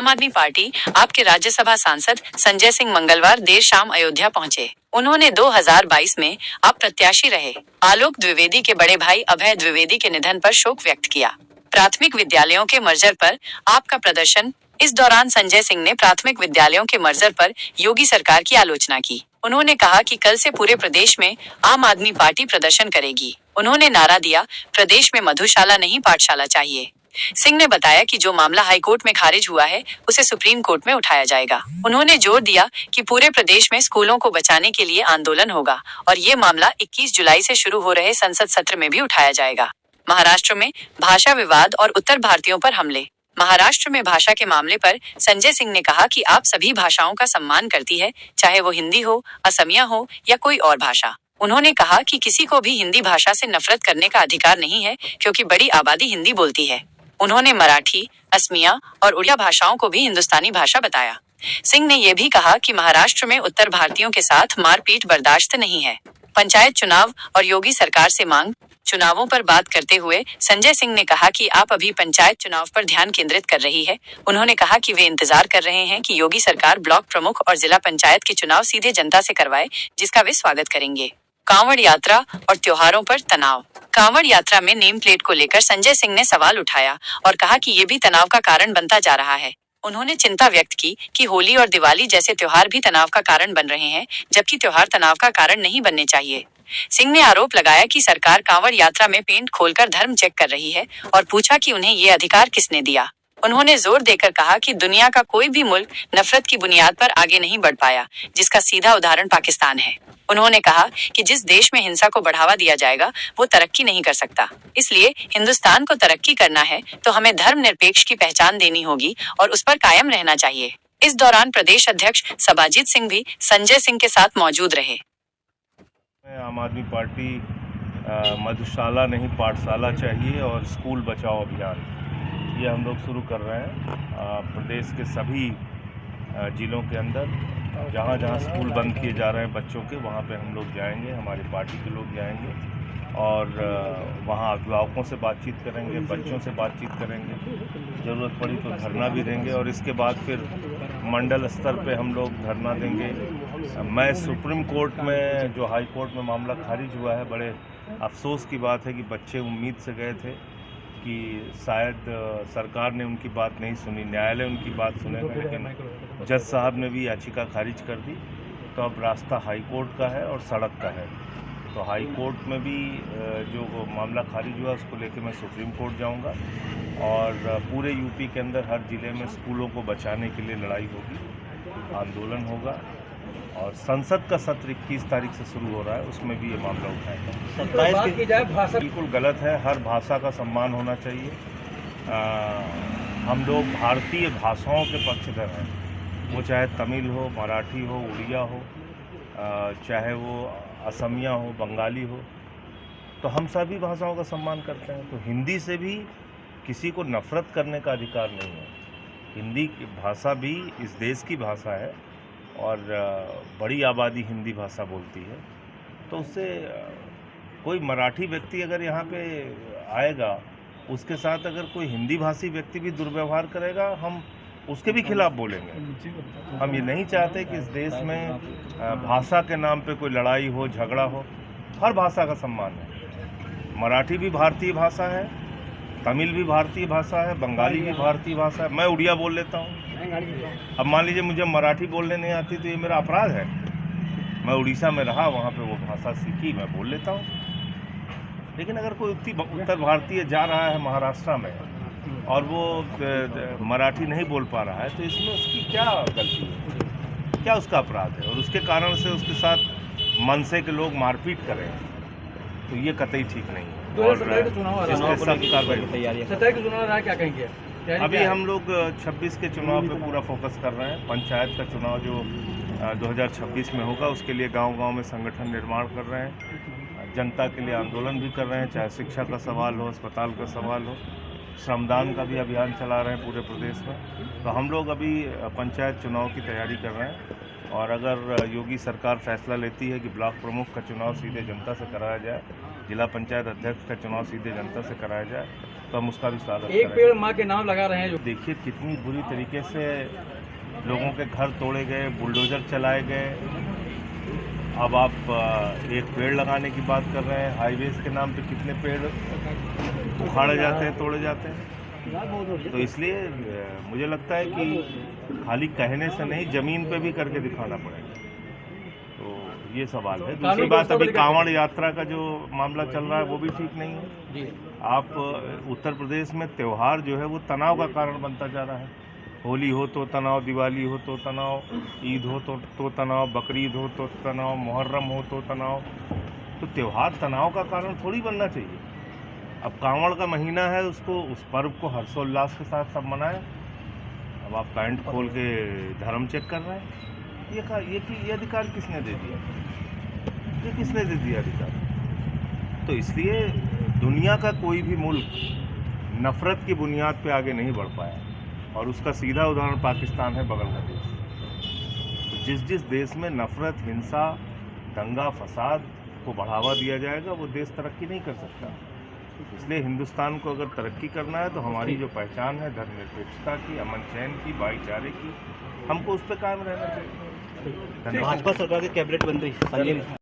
आम आदमी पार्टी आपके राज्यसभा सांसद संजय सिंह मंगलवार देर शाम अयोध्या पहुंचे। उन्होंने 2022 में आप प्रत्याशी रहे आलोक द्विवेदी के बड़े भाई अभय द्विवेदी के निधन पर शोक व्यक्त किया। प्राथमिक विद्यालयों के मर्जर पर आपका प्रदर्शन। इस दौरान संजय सिंह ने प्राथमिक विद्यालयों के मर्जर पर योगी सरकार की आलोचना की। उन्होंने कहा कि कल से पूरे प्रदेश में आम आदमी पार्टी प्रदर्शन करेगी। उन्होंने नारा दिया, प्रदेश में मधुशाला नहीं पाठशाला चाहिए। सिंह ने बताया कि जो मामला हाईकोर्ट में खारिज हुआ है उसे सुप्रीम कोर्ट में उठाया जाएगा। उन्होंने जोर दिया कि पूरे प्रदेश में स्कूलों को बचाने के लिए आंदोलन होगा और ये मामला 21 जुलाई से शुरू हो रहे संसद सत्र में भी उठाया जाएगा। महाराष्ट्र में भाषा विवाद और उत्तर भारतीयों पर हमले। महाराष्ट्र में भाषा के मामले पर संजय सिंह ने कहा कि आप सभी भाषाओं का सम्मान करती है, चाहे वो हिंदी हो, असमिया हो या कोई और भाषा। उन्होंने कहा कि किसी को भी हिंदी भाषा से नफरत करने का अधिकार नहीं है क्योंकि बड़ी आबादी हिंदी बोलती है। उन्होंने मराठी, असमिया और उड़िया भाषाओं को भी हिंदुस्तानी भाषा बताया। सिंह ने यह भी कहा कि महाराष्ट्र में उत्तर भारतीयों के साथ मारपीट बर्दाश्त नहीं है। पंचायत चुनाव और योगी सरकार से मांग। चुनावों पर बात करते हुए संजय सिंह ने कहा कि आप अभी पंचायत चुनाव पर ध्यान केंद्रित कर रही है। उन्होंने कहा कि वे इंतजार कर रहे हैं कि योगी सरकार ब्लॉक प्रमुख और जिला पंचायत के चुनाव सीधे जनता से करवाए, जिसका वे स्वागत करेंगे। कांवड़ यात्रा और त्योहारों पर तनाव। कांवड़ यात्रा में नेम प्लेट को लेकर संजय सिंह ने सवाल उठाया और कहा कि ये भी तनाव का कारण बनता जा रहा है। उन्होंने चिंता व्यक्त की कि होली और दिवाली जैसे त्योहार भी तनाव का कारण बन रहे हैं, जबकि त्योहार तनाव का कारण नहीं बनने चाहिए। सिंह ने आरोप लगाया कि सरकार कांवड़ यात्रा में पेंट खोलकर धर्म चेक कर रही है और पूछा कि उन्हें ये अधिकार किसने दिया। उन्होंने जोर देकर कहा कि दुनिया का कोई भी मुल्क नफरत की बुनियाद पर आगे नहीं बढ़ पाया, जिसका सीधा उदाहरण पाकिस्तान है। उन्होंने कहा कि जिस देश में हिंसा को बढ़ावा दिया जाएगा वो तरक्की नहीं कर सकता। इसलिए हिंदुस्तान को तरक्की करना है तो हमें धर्मनिरपेक्ष की पहचान देनी होगी और उस पर कायम रहना चाहिए। इस दौरान प्रदेश अध्यक्ष सबाजीत सिंह भी संजय सिंह के साथ मौजूद रहे। आम आदमी पार्टी मधुशाला नहीं पाठशाला चाहिए और स्कूल बचाओ अभियान ये हम लोग शुरू कर रहे हैं। प्रदेश के सभी ज़िलों के अंदर जहाँ जहाँ स्कूल बंद किए जा रहे हैं बच्चों के, वहाँ पे हम लोग जाएंगे, हमारी पार्टी के लोग जाएंगे और वहाँ अभिभावकों से बातचीत करेंगे, बच्चों से बातचीत करेंगे, ज़रूरत पड़ी तो धरना भी देंगे और इसके बाद फिर मंडल स्तर पे हम लोग धरना देंगे। मैं सुप्रीम कोर्ट में जो हाई कोर्ट में मामला खारिज हुआ है, बड़े अफसोस की बात है कि बच्चे उम्मीद से गए थे कि शायद सरकार ने उनकी बात नहीं सुनी, न्यायालय उनकी बात सुनेगा, लेकिन जज साहब ने भी याचिका खारिज कर दी। तो अब रास्ता हाई कोर्ट का है और सड़क का है। तो हाई कोर्ट में भी जो मामला खारिज हुआ उसको लेकर मैं सुप्रीम कोर्ट जाऊंगा और पूरे यूपी के अंदर हर ज़िले में स्कूलों को बचाने के लिए लड़ाई होगी, आंदोलन होगा और संसद का सत्र 21 तारीख से शुरू हो रहा है, उसमें भी ये मामला उठाएगा। बिल्कुल गलत है, हर भाषा का सम्मान होना चाहिए। हम लोग भारतीय भाषाओं के पक्षधर हैं, वो चाहे तमिल हो, मराठी हो, उड़िया हो, चाहे वो असमिया हो, बंगाली हो, तो हम सभी भाषाओं का सम्मान करते हैं। तो हिंदी से भी किसी को नफरत करने का अधिकार नहीं है। हिंदी की भाषा भी इस देश की भाषा है और बड़ी आबादी हिंदी भाषा बोलती है। तो उससे कोई मराठी व्यक्ति अगर यहाँ पे आएगा, उसके साथ अगर कोई हिंदी भाषी व्यक्ति भी दुर्व्यवहार करेगा, हम उसके भी खिलाफ बोलेंगे। हम ये नहीं चाहते कि इस देश में भाषा के नाम पे कोई लड़ाई हो, झगड़ा हो। हर भाषा का सम्मान है। मराठी भी भारतीय भाषा है, तमिल भी भारतीय भाषा है, बंगाली भी भारतीय भाषा है। मैं उड़िया बोल लेता हूँ। अब मान लीजिए मुझे मराठी बोलने नहीं आती तो ये मेरा अपराध है। मैं उड़ीसा में रहा, वहाँ पे वो भाषा सीखी, मैं बोल लेता हूँ। लेकिन अगर कोई उत्तर भारतीय जा रहा है महाराष्ट्र में और वो मराठी नहीं बोल पा रहा है, तो इसमें उसकी क्या गलती है, क्या उसका अपराध है? और उसके कारण से उसके साथ मनसे के लोग मारपीट कर रहे हैं, तो ये कतई ठीक नहीं है। और इसमें सख्त कार्रवाई। क्या कहेंगे? अभी हम लोग 26 के चुनाव पे पूरा फोकस कर रहे हैं। पंचायत का चुनाव जो 2026 में होगा, उसके लिए गांव-गांव में संगठन निर्माण कर रहे हैं, जनता के लिए आंदोलन भी कर रहे हैं, चाहे शिक्षा का सवाल हो, अस्पताल का सवाल हो, श्रमदान का भी अभियान चला रहे हैं पूरे प्रदेश में। तो हम लोग अभी पंचायत चुनाव की तैयारी कर रहे हैं और अगर योगी सरकार फैसला लेती है कि ब्लॉक प्रमुख का चुनाव सीधे जनता से कराया जाए, जिला पंचायत अध्यक्ष का चुनाव सीधे जनता से कराया जाए, तो हम उसका भी स्वागत एक करेंगे। पेड़ माँ के नाम लगा रहे हैं जो देखिए कितनी बुरी तरीके से लोगों के घर तोड़े गए, बुलडोजर चलाए गए। अब आप एक पेड़ लगाने की बात कर रहे हैं। हाईवेज के नाम पे कितने पेड़ उखाड़े जाते हैं, तोड़े जाते हैं। तो इसलिए मुझे लगता है कि खाली कहने से नहीं, जमीन पे भी करके दिखाना पड़ेगा। तो ये सवाल है। दूसरी बात, अभी कांवड़ यात्रा का जो मामला चल रहा है वो भी ठीक नहीं है। जी आप उत्तर प्रदेश में त्यौहार जो है वो तनाव का कारण बनता जा रहा है। होली हो तो तनाव, दिवाली हो तो तनाव, ईद हो तो तनाव, बकरीद हो तो तनाव, मुहर्रम हो तो तनाव। तो त्यौहार तनाव का कारण थोड़ी बनना चाहिए। अब कांवड़ का महीना है, उसको, उस पर्व को हर्षोल्लास के साथ सब मनाएं। अब आप पैंट खोल के धर्म चेक कर रहे हैं। ये अधिकार किसने दे दिया? ये किसने दे दिया अधिकार? तो इसलिए दुनिया का कोई भी मुल्क नफरत की बुनियाद पे आगे नहीं बढ़ पाया, और उसका सीधा उदाहरण पाकिस्तान है, बगल का देश। तो जिस देश में नफरत, हिंसा, दंगा फसाद को बढ़ावा दिया जाएगा, वो देश तरक्की नहीं कर सकता। इसलिए हिंदुस्तान को अगर तरक्की करना है तो हमारी जो पहचान है धर्मनिरपेक्षता की, अमन चैन की, भाईचारे की, हमको उस पर कायम रहना चाहिए। धन्यवाद। भाजपा सरकार की कैबिनेट बन रही है।